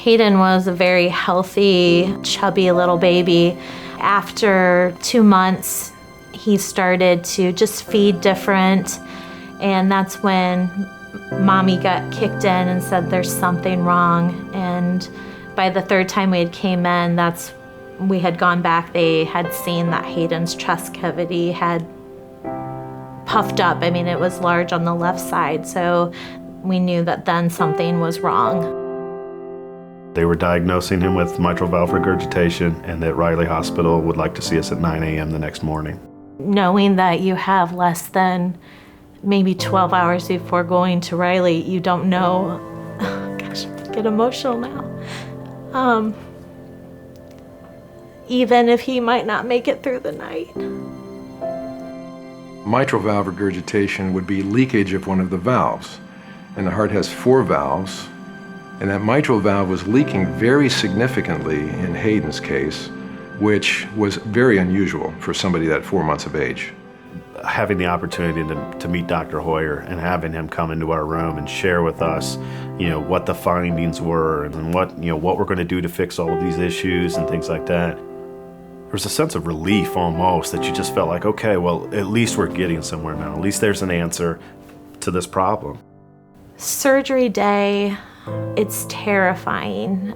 Hayden was a very healthy, chubby little baby. After 2 months, he started to just feed different, and that's when Mommy got kicked in and said there's something wrong. And by the third time we had came in, we had gone back. They had seen that Hayden's chest cavity had puffed up. I mean, it was large on the left side, so we knew that then something was wrong. They were diagnosing him with mitral valve regurgitation, and that Riley Hospital would like to see us at 9 a.m. the next morning. Knowing that you have less than maybe 12 hours before going to Riley, you don't know. Gosh, I get emotional now. Even if he might not make it through the night. Mitral valve regurgitation would be leakage of one of the valves. And the heart has 4 valves, and that mitral valve was leaking very significantly in Hayden's case, which was very unusual for somebody that 4 months of age. Having the opportunity to meet Dr. Hoyer and having him come into our room and share with us, what the findings were and what we're going to do to fix all of these issues and things like that. There was a sense of relief almost that you just felt like, okay, well, at least we're getting somewhere now. At least there's an answer to this problem. Surgery day, it's terrifying.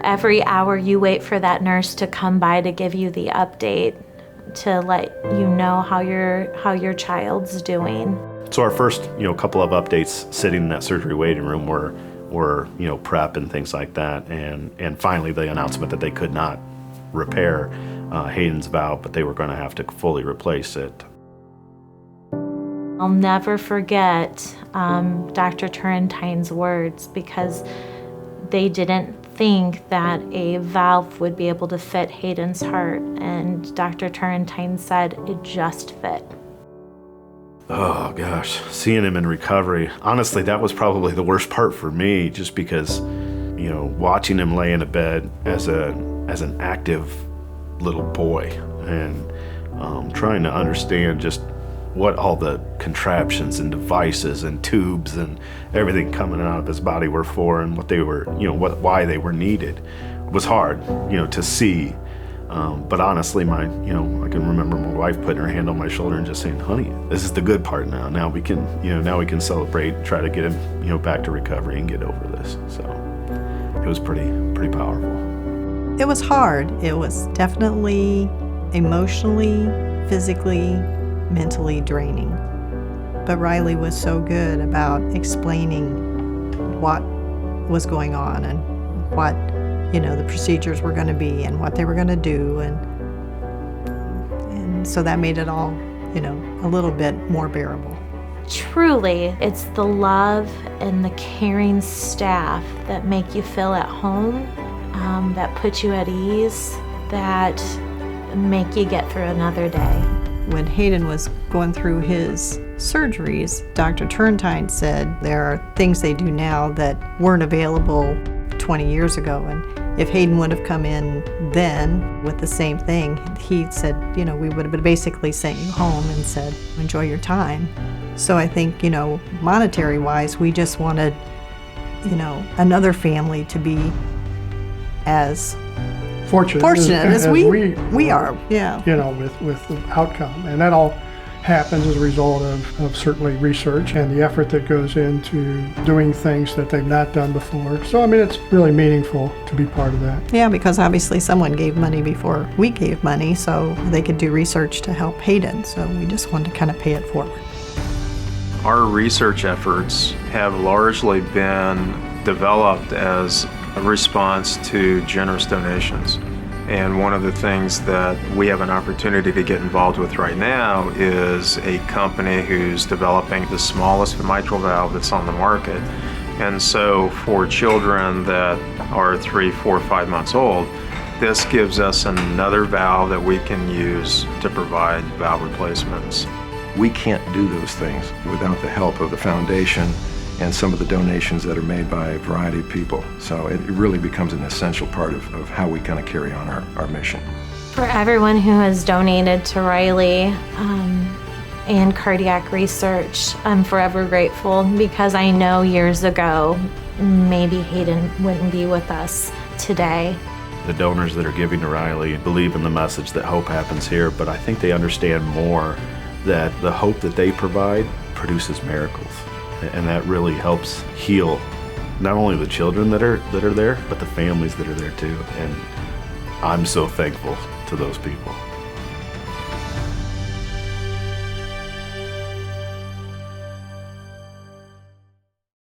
Every hour you wait for that nurse to come by to give you the update, to let you know how your child's doing. So our first, couple of updates sitting in that surgery waiting room were prep and things like that, and finally the announcement that they could not repair Hayden's valve, but they were going to have to fully replace it. I'll never forget Dr. Turrentine's words, because they didn't think that a valve would be able to fit Hayden's heart, and Dr. Turrentine said it just fit. Oh gosh, seeing him in recovery, honestly, that was probably the worst part for me, just because, watching him lay in a bed as an active little boy and trying to understand just what all the contraptions and devices and tubes and everything coming out of his body were for, and what they were, why they were needed, was hard, to see. But honestly, I can remember my wife putting her hand on my shoulder and just saying, "Honey, this is the good part now. Now we can celebrate, try to get him, back to recovery and get over this." So it was pretty powerful. It was hard. It was definitely emotionally, physically, mentally draining. But Riley was so good about explaining what was going on and what, the procedures were going to be and what they were going to do. And so that made it all, a little bit more bearable. Truly, it's the love and the caring staff that make you feel at home, that put you at ease, that make you get through another day. When Hayden was going through his surgeries, Dr. Turrentine said there are things they do now that weren't available 20 years ago. And if Hayden would have come in then with the same thing, he said, we would have basically sent you home and said, enjoy your time. So I think, monetary-wise, we just wanted, another family to be as fortunate as we are, yeah. With the outcome. And that all happens as a result of certainly research and the effort that goes into doing things that they've not done before. So, it's really meaningful to be part of that. Yeah, because obviously someone gave money before we gave money, so they could do research to help Hayden. So we just wanted to kind of pay it forward. Our research efforts have largely been developed as a response to generous donations. And one of the things that we have an opportunity to get involved with right now is a company who's developing the smallest mitral valve that's on the market. And so for children that are 3, 4, 5 months old, this gives us another valve that we can use to provide valve replacements. We can't do those things without the help of the foundation and some of the donations that are made by a variety of people. So it really becomes an essential part of how we kind of carry on our mission. For everyone who has donated to Riley, and cardiac research. I'm forever grateful because I know years ago, maybe Hayden wouldn't be with us today. The donors that are giving to Riley believe in the message that hope happens here, but I think they understand more that the hope that they provide produces miracles. And that really helps heal not only the children that are there, but the families that are there too. And I'm so thankful to those people.